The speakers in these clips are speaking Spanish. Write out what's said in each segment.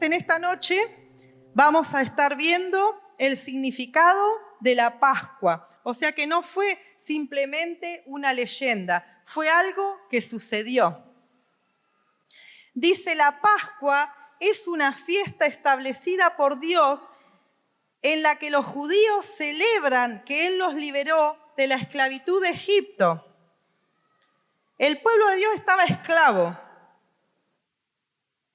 en esta noche vamos a estar viendo el significado de la Pascua. O sea que no fue simplemente una leyenda, fue algo que sucedió. Dice, la Pascua es una fiesta establecida por Dios en la que los judíos celebran que Él los liberó de la esclavitud de Egipto. El pueblo de Dios estaba esclavo.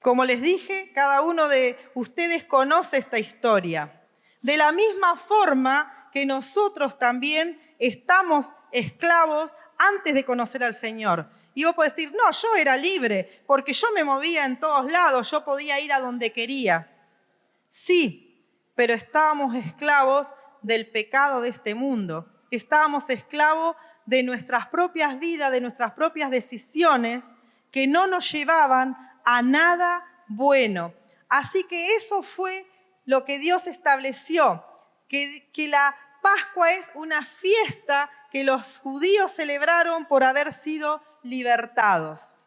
Como les dije, cada uno de ustedes conoce esta historia. De la misma forma que nosotros también estamos esclavos antes de conocer al Señor. Y vos podés decir, no, yo era libre porque yo me movía en todos lados, yo podía ir a donde quería. Sí, pero estábamos esclavos del pecado de este mundo. Estábamos esclavos de nuestras propias vidas, de nuestras propias decisiones que no nos llevaban a nada bueno. Así que eso fue lo que Dios estableció, que la Pascua es una fiesta que los judíos celebraron por haber sido libertados.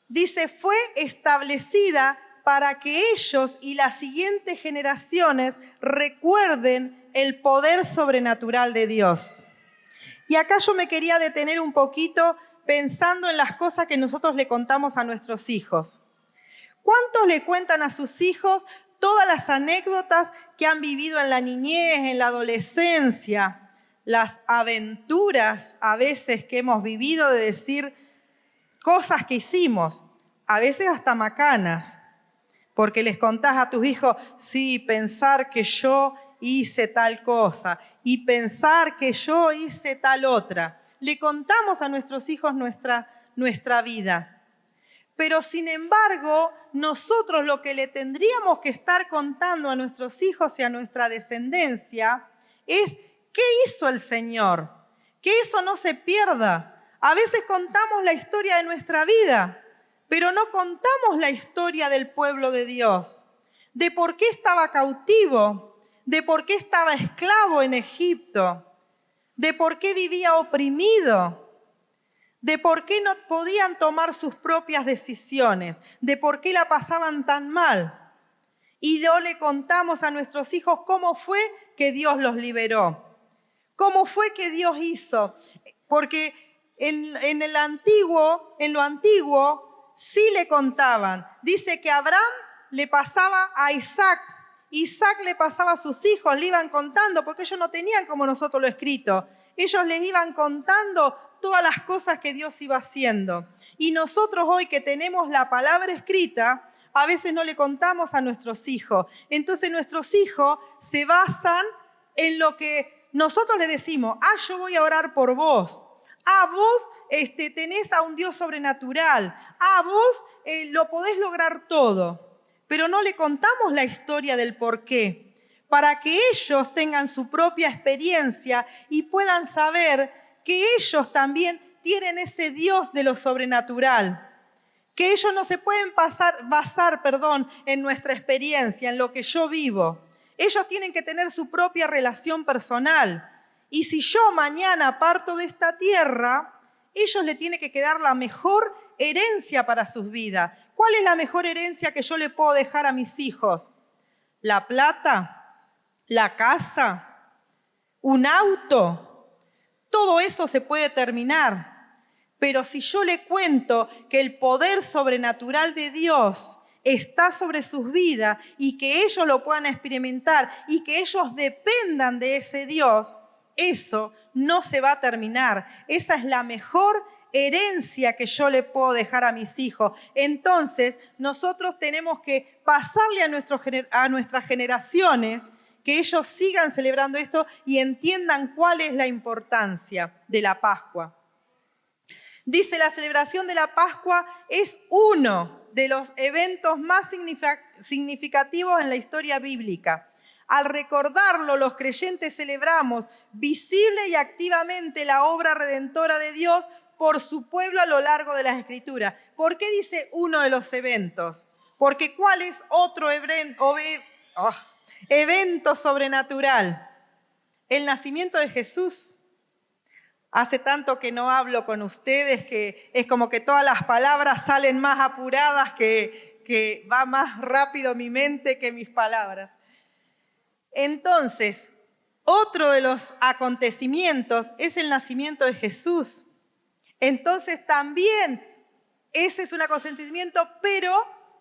Dice, fue establecida para que ellos y las siguientes generaciones recuerden el poder sobrenatural de Dios. Y acá yo me quería detener un poquito pensando en las cosas que nosotros le contamos a nuestros hijos. ¿Cuántos le cuentan a sus hijos todas las anécdotas que han vivido en la niñez, en la adolescencia, las aventuras a veces que hemos vivido de decir cosas que hicimos, a veces hasta macanas, porque les contás a tus hijos, sí, pensar que yo hice tal cosa y pensar que yo hice tal otra. Le contamos a nuestros hijos nuestra vida. Pero sin embargo, nosotros lo que le tendríamos que estar contando a nuestros hijos y a nuestra descendencia es qué hizo el Señor, que eso no se pierda. A veces contamos la historia de nuestra vida, pero no contamos la historia del pueblo de Dios, de por qué estaba cautivo, de por qué estaba esclavo en Egipto, de por qué vivía oprimido, de por qué no podían tomar sus propias decisiones, de por qué la pasaban tan mal. Y no le contamos a nuestros hijos cómo fue que Dios los liberó, cómo fue que Dios hizo. Porque en lo antiguo sí le contaban. Dice que Abraham le pasaba a Isaac, Isaac le pasaba a sus hijos, le iban contando, porque ellos no tenían como nosotros lo escrito. Ellos les iban contando todas las cosas que Dios iba haciendo. Y nosotros hoy que tenemos la palabra escrita, a veces no le contamos a nuestros hijos. Entonces nuestros hijos se basan en lo que nosotros les decimos. Yo voy a orar por vos. Vos tenés a un Dios sobrenatural. Vos lo podés lograr todo. Pero no le contamos la historia del por qué, para que ellos tengan su propia experiencia y puedan saber que ellos también tienen ese Dios de lo sobrenatural, que ellos no se pueden basar en nuestra experiencia, en lo que yo vivo. Ellos tienen que tener su propia relación personal. Y si yo mañana parto de esta tierra, ellos le tienen que quedar la mejor herencia para sus vidas. ¿Cuál es la mejor herencia que yo le puedo dejar a mis hijos? ¿La plata? ¿La casa? ¿Un auto? Todo eso se puede terminar. Pero si yo le cuento que el poder sobrenatural de Dios está sobre sus vidas y que ellos lo puedan experimentar y que ellos dependan de ese Dios, eso no se va a terminar. Esa es la mejor herencia que yo le puedo dejar a mis hijos. Entonces, nosotros tenemos que pasarle a nuestras generaciones que ellos sigan celebrando esto y entiendan cuál es la importancia de la Pascua. Dice, la celebración de la Pascua es uno de los eventos más significativos en la historia bíblica. Al recordarlo, los creyentes celebramos visible y activamente la obra redentora de Dios por su pueblo a lo largo de las Escrituras. ¿Por qué dice uno de los eventos? Porque ¿cuál es otro evento sobrenatural? El nacimiento de Jesús. Hace tanto que no hablo con ustedes que es como que todas las palabras salen más apuradas, que va más rápido mi mente que mis palabras. Entonces, otro de los acontecimientos es el nacimiento de Jesús. Entonces también ese es un acontecimiento, pero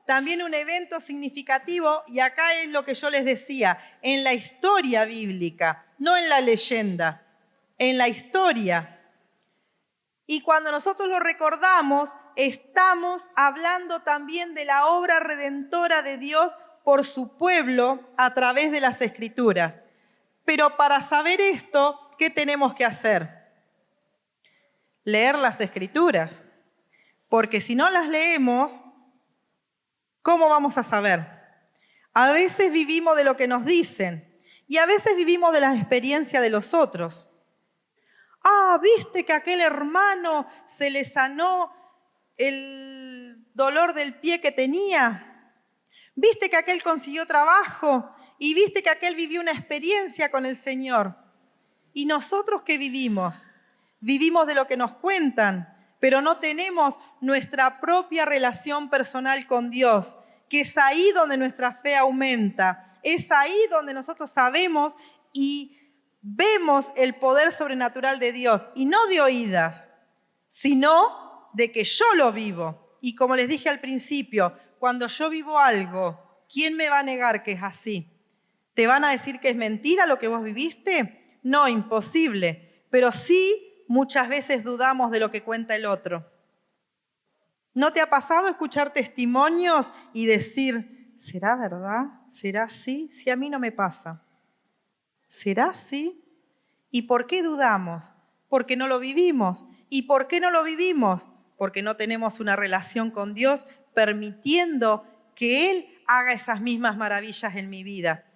también un evento significativo, y acá es lo que yo les decía, en la historia bíblica, no en la leyenda, en la historia. Y cuando nosotros lo recordamos, estamos hablando también de la obra redentora de Dios por su pueblo a través de las Escrituras. Pero para saber esto, ¿qué tenemos que hacer? Leer las Escrituras. Porque si no las leemos, ¿cómo vamos a saber? A veces vivimos de lo que nos dicen y a veces vivimos de las experiencias de los otros. ¿Viste que a aquel hermano se le sanó el dolor del pie que tenía? ¿Viste que aquel consiguió trabajo? ¿Y viste que aquel vivió una experiencia con el Señor? ¿Y nosotros qué vivimos? Vivimos de lo que nos cuentan, pero no tenemos nuestra propia relación personal con Dios, que es ahí donde nuestra fe aumenta. Es ahí donde nosotros sabemos y vemos el poder sobrenatural de Dios, y no de oídas, sino de que yo lo vivo. Y como les dije al principio, cuando yo vivo algo, ¿quién me va a negar que es así? ¿Te van a decir que es mentira lo que vos viviste? No, imposible. Pero sí, muchas veces dudamos de lo que cuenta el otro. ¿No te ha pasado escuchar testimonios y decir, ¿será verdad? ¿Será así? Si a mí no me pasa. ¿Será así? ¿Y por qué dudamos? Porque no lo vivimos. ¿Y por qué no lo vivimos? Porque no tenemos una relación con Dios permitiendo que Él haga esas mismas maravillas en mi vida.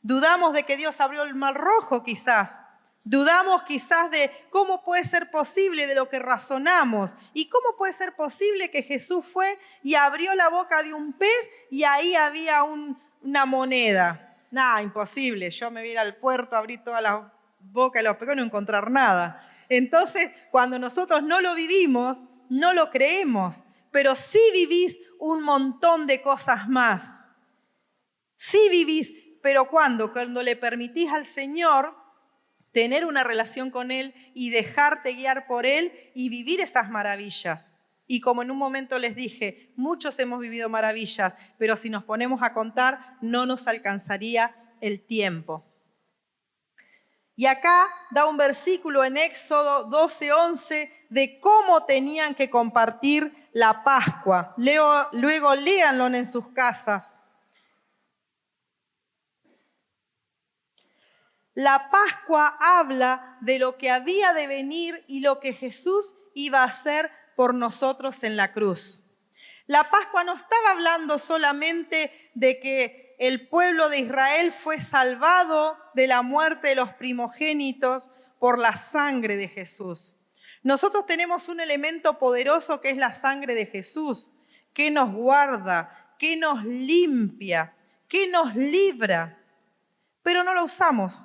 Dudamos de que Dios abrió el mar rojo quizás. Dudamos quizás de cómo puede ser posible de lo que razonamos. ¿Y cómo puede ser posible que Jesús fue y abrió la boca de un pez y ahí había una moneda? Nada, imposible. Yo me voy a ir al puerto, abrir todas las bocas de los peces y no encontrar nada. Entonces, cuando nosotros no lo vivimos, no lo creemos. Pero sí vivís un montón de cosas más. Sí vivís, pero ¿cuándo? Cuando le permitís al Señor tener una relación con Él y dejarte guiar por Él y vivir esas maravillas. Y como en un momento les dije, muchos hemos vivido maravillas, pero si nos ponemos a contar, no nos alcanzaría el tiempo. Y acá da un versículo en Éxodo 12:11 de cómo tenían que compartir la Pascua. Luego léanlo en sus casas. La Pascua habla de lo que había de venir y lo que Jesús iba a hacer por nosotros en la cruz. La Pascua no estaba hablando solamente de que el pueblo de Israel fue salvado de la muerte de los primogénitos por la sangre de Jesús. Nosotros tenemos un elemento poderoso que es la sangre de Jesús, que nos guarda, que nos limpia, que nos libra, pero no lo usamos.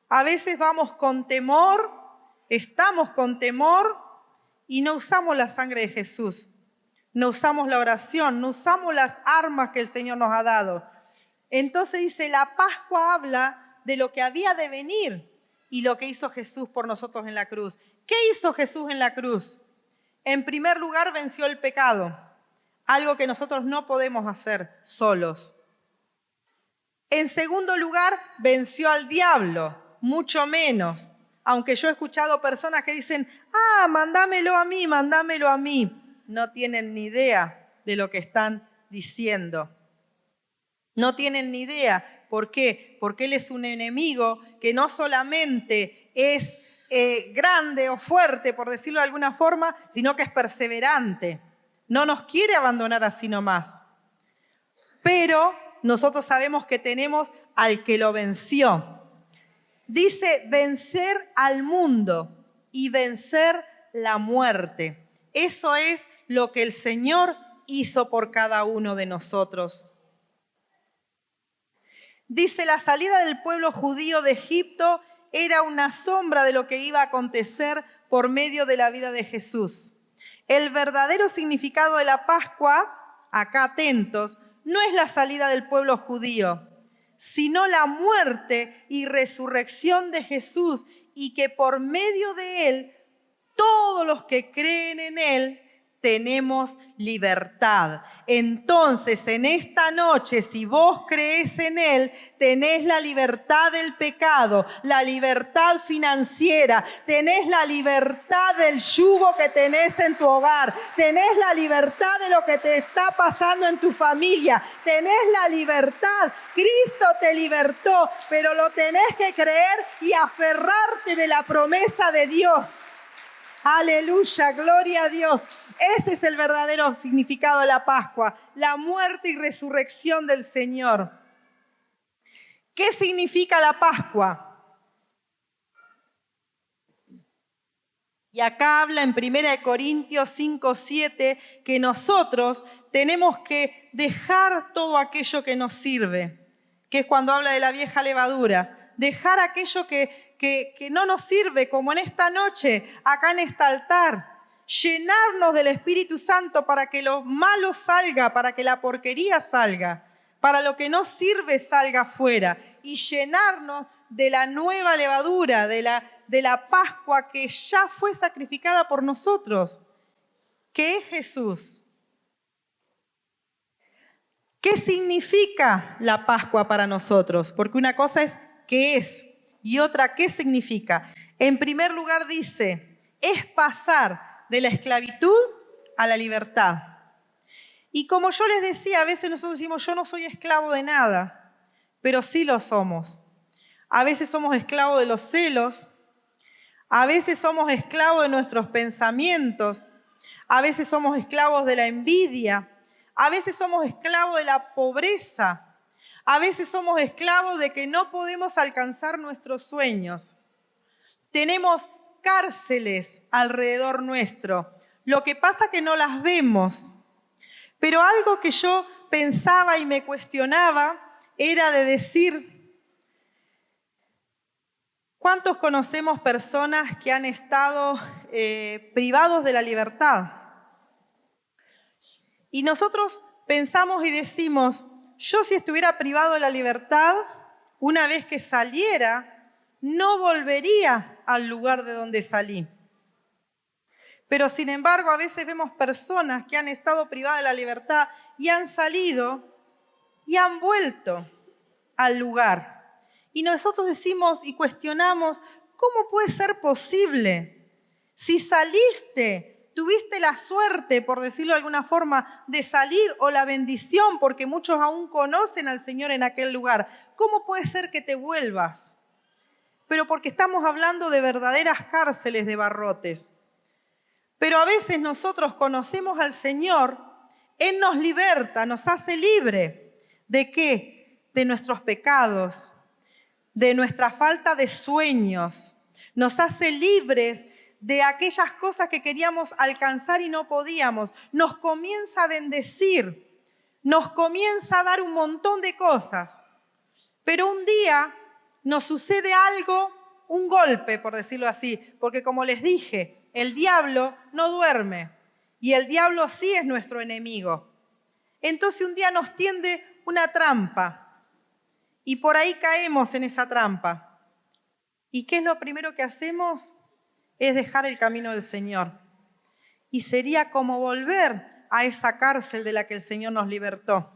A veces vamos con temor, estamos con temor y no usamos la sangre de Jesús. No usamos la oración, no usamos las armas que el Señor nos ha dado. Entonces dice, la Pascua habla de lo que había de venir y lo que hizo Jesús por nosotros en la cruz. ¿Qué hizo Jesús en la cruz? En primer lugar, venció el pecado, algo que nosotros no podemos hacer solos. En segundo lugar, venció al diablo, mucho menos. Aunque yo he escuchado personas que dicen, mándamelo a mí. No tienen ni idea de lo que están diciendo. No tienen ni idea. ¿Por qué? Porque Él es un enemigo que no solamente es grande o fuerte, por decirlo de alguna forma, sino que es perseverante. No nos quiere abandonar así nomás. Pero nosotros sabemos que tenemos al que lo venció. Dice vencer al mundo y vencer la muerte. Eso es lo que el Señor hizo por cada uno de nosotros. Dice la salida del pueblo judío de Egipto era una sombra de lo que iba a acontecer por medio de la vida de Jesús. El verdadero significado de la Pascua, acá atentos, no es la salida del pueblo judío, sino la muerte y resurrección de Jesús, y que por medio de Él, todos los que creen en Él, tenemos libertad. Entonces, en esta noche, si vos crees en Él, tenés la libertad del pecado, la libertad financiera, tenés la libertad del yugo que tenés en tu hogar, tenés la libertad de lo que te está pasando en tu familia, tenés la libertad. Cristo te libertó, pero lo tenés que creer y aferrarte de la promesa de Dios. Aleluya, gloria a Dios. Ese es el verdadero significado de la Pascua, la muerte y resurrección del Señor. ¿Qué significa la Pascua? Y acá habla en 1 Corintios 5:7 que nosotros tenemos que dejar todo aquello que nos sirve, que es cuando habla de la vieja levadura, dejar aquello que no nos sirve, como en esta noche, acá en este altar. Llenarnos del Espíritu Santo para que lo malo salga, para que la porquería salga, para lo que no sirve salga afuera, y llenarnos de la nueva levadura, de la Pascua que ya fue sacrificada por nosotros, que es Jesús. ¿Qué significa la Pascua para nosotros? Porque una cosa es qué es y otra qué significa. En primer lugar dice, es pasar de la esclavitud a la libertad. Y como yo les decía, a veces nosotros decimos, yo no soy esclavo de nada, pero sí lo somos. A veces somos esclavos de los celos, a veces somos esclavos de nuestros pensamientos, a veces somos esclavos de la envidia, a veces somos esclavos de la pobreza, a veces somos esclavos de que no podemos alcanzar nuestros sueños. Tenemos cárceles alrededor nuestro. Lo que pasa es que no las vemos. Pero algo que yo pensaba y me cuestionaba era de decir, ¿cuántos conocemos personas que han estado privados de la libertad? Y nosotros pensamos y decimos, yo si estuviera privado de la libertad, una vez que saliera, no volvería al lugar de donde salí. Pero sin embargo, a veces vemos personas que han estado privadas de la libertad y han salido y han vuelto al lugar. Y nosotros decimos y cuestionamos, ¿cómo puede ser posible? Si saliste, tuviste la suerte, por decirlo de alguna forma, de salir, o la bendición, porque muchos aún conocen al Señor en aquel lugar, ¿cómo puede ser que te vuelvas? Pero porque estamos hablando de verdaderas cárceles de barrotes. Pero a veces nosotros conocemos al Señor, Él nos liberta, nos hace libre. ¿De qué? De nuestros pecados, de nuestra falta de sueños. Nos hace libres de aquellas cosas que queríamos alcanzar y no podíamos. Nos comienza a bendecir, nos comienza a dar un montón de cosas. Pero un día nos sucede algo, un golpe, por decirlo así, porque como les dije, el diablo no duerme y el diablo sí es nuestro enemigo. Entonces un día nos tiende una trampa y por ahí caemos en esa trampa. ¿Y qué es lo primero que hacemos? Es dejar el camino del Señor. Y sería como volver a esa cárcel de la que el Señor nos libertó.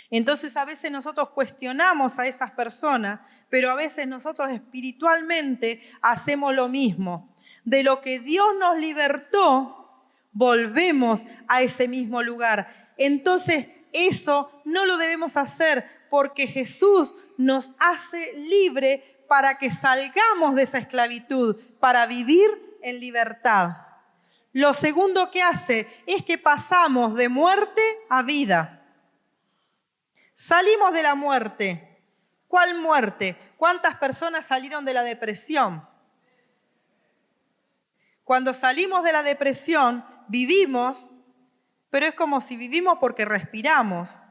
Entonces a veces nosotros cuestionamos a esas personas, pero a veces nosotros espiritualmente hacemos lo mismo. De lo que Dios nos libertó, volvemos a ese mismo lugar. Entonces eso no lo debemos hacer porque Jesús nos hace libre para que salgamos de esa esclavitud, para vivir en libertad. Lo segundo que hace es que pasamos de muerte a vida. Salimos de la muerte. ¿Cuál muerte? ¿Cuántas personas salieron de la depresión? Cuando salimos de la depresión, vivimos, pero es como si vivimos porque respiramos.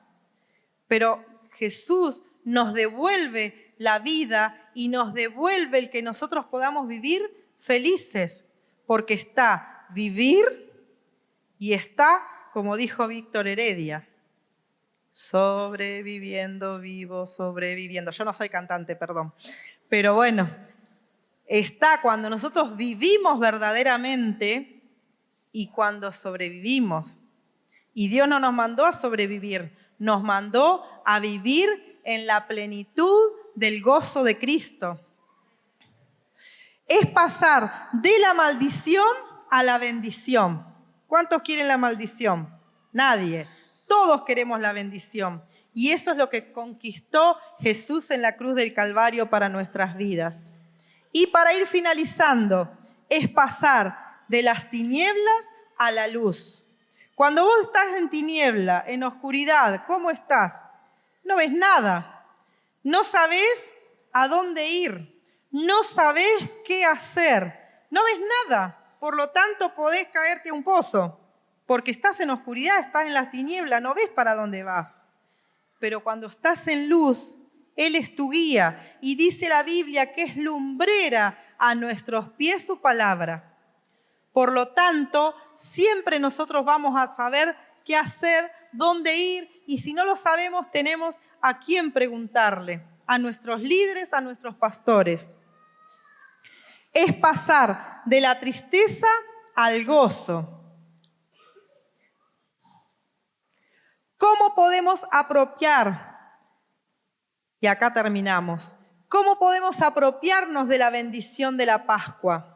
Pero Jesús nos devuelve la vida y nos devuelve el que nosotros podamos vivir felices, porque está vivir y está, como dijo Víctor Heredia, sobreviviendo, vivo, sobreviviendo. Yo no soy cantante, perdón, pero bueno, está cuando nosotros vivimos verdaderamente y cuando sobrevivimos. Y Dios no nos mandó a sobrevivir, nos mandó a vivir en la plenitud del gozo de Cristo. Es pasar de la maldición a la bendición. ¿Cuántos quieren la maldición? Nadie. Todos queremos la bendición. Y eso es lo que conquistó Jesús en la cruz del Calvario para nuestras vidas. Y para ir finalizando, es pasar de las tinieblas a la luz. Cuando vos estás en tiniebla, en oscuridad, ¿cómo estás? No ves nada. No sabés a dónde ir. No sabés qué hacer. No ves nada. Por lo tanto, podés caerte a un pozo. Porque estás en oscuridad, estás en las tinieblas, no ves para dónde vas. Pero cuando estás en luz, Él es tu guía. Y dice la Biblia que es lumbrera a nuestros pies su palabra. Por lo tanto, siempre nosotros vamos a saber qué hacer, dónde ir, y si no lo sabemos, tenemos a quién preguntarle, a nuestros líderes, a nuestros pastores. Es pasar de la tristeza al gozo. ¿Cómo podemos apropiar? Y acá terminamos. ¿Cómo podemos apropiarnos de la bendición de la Pascua?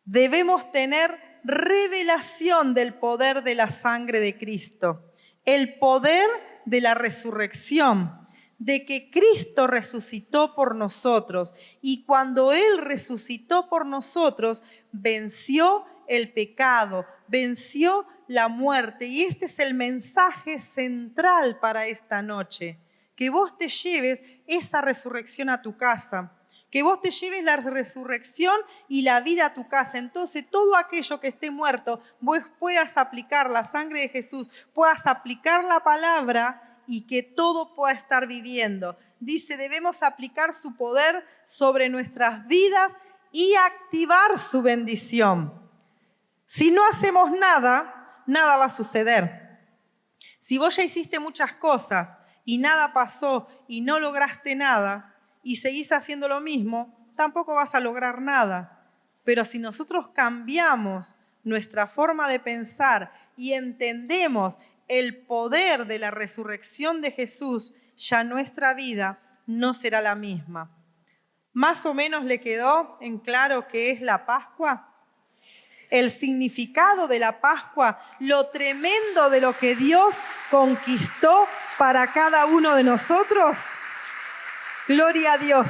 Debemos tener revelación del poder de la sangre de Cristo, el poder de la resurrección, de que Cristo resucitó por nosotros y cuando Él resucitó por nosotros, venció el pecado, venció la muerte. Y este es el mensaje central para esta noche, que vos te lleves esa resurrección a tu casa. Que vos te lleves la resurrección y la vida a tu casa. Entonces, todo aquello que esté muerto, vos puedas aplicar la sangre de Jesús, puedas aplicar la palabra y que todo pueda estar viviendo. Dice, debemos aplicar su poder sobre nuestras vidas y activar su bendición. Si no hacemos nada, nada va a suceder. Si vos ya hiciste muchas cosas y nada pasó y no lograste nada, y seguís haciendo lo mismo, tampoco vas a lograr nada. Pero si nosotros cambiamos nuestra forma de pensar y entendemos el poder de la resurrección de Jesús, ya nuestra vida no será la misma. ¿Más o menos le quedó en claro qué es la Pascua? El significado de la Pascua, lo tremendo de lo que Dios conquistó para cada uno de nosotros. Gloria a Dios.